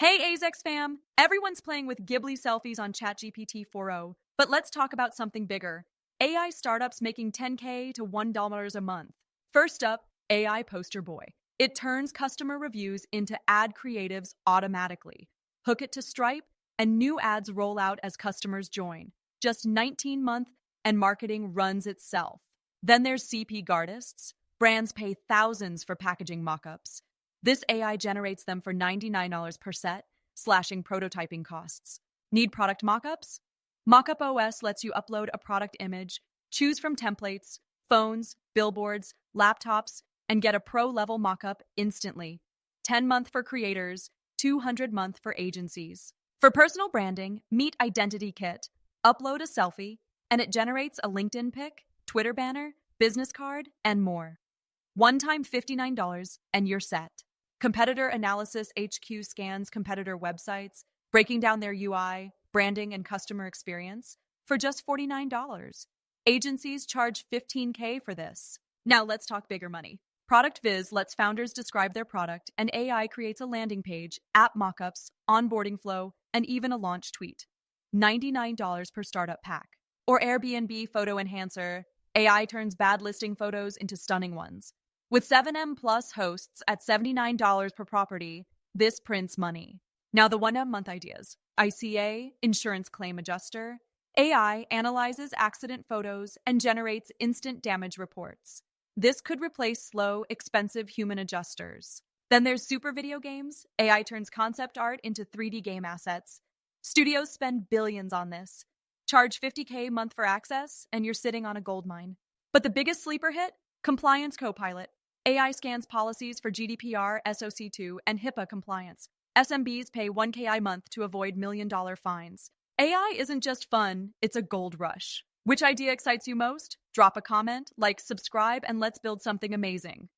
Hey Aizecs fam! Everyone's playing with Ghibli selfies on ChatGPT 4.0, but let's talk about something bigger. AI startups making 10K to $1 a month. First up, AI Poster Boy. It turns customer reviews into ad creatives automatically. Hook it to Stripe, and new ads roll out as customers join. Just 19-month, and marketing runs itself. Then there's CP Gardists. Brands pay thousands for packaging mockups. This AI generates them for $99 per set, slashing prototyping costs. Need product mockups? Mockup OS lets you upload a product image, choose from templates, phones, billboards, laptops, and get a pro-level mockup instantly. 10-month for creators, 200-month for agencies. For personal branding, meet Identity Kit. Upload a selfie, and it generates a LinkedIn pic, Twitter banner, business card, and more. One-time $59, and you're set. Competitor Analysis HQ scans competitor websites, breaking down their UI, branding, and customer experience for just $49. Agencies charge $15K for this. Now let's talk bigger money. Product Viz lets founders describe their product, and AI creates a landing page, app mockups, onboarding flow, and even a launch tweet. $99 per startup pack. Or Airbnb Photo Enhancer. AI turns bad listing photos into stunning ones. With 7M Plus hosts at $79 per property, this prints money. Now the 1M month ideas. ICA, Insurance Claim Adjuster. AI analyzes accident photos and generates instant damage reports. This could replace slow, expensive human adjusters. Then there's super video games. AI turns concept art into 3D game assets. Studios spend billions on this. Charge $50K a month for access, and you're sitting on a goldmine. But the biggest sleeper hit? Compliance Copilot. AI scans policies for GDPR, SOC2, and HIPAA compliance. SMBs pay $1K a month to avoid million-dollar fines. AI isn't just fun, it's a gold rush. Which idea excites you most? Drop a comment, like, subscribe, and let's build something amazing.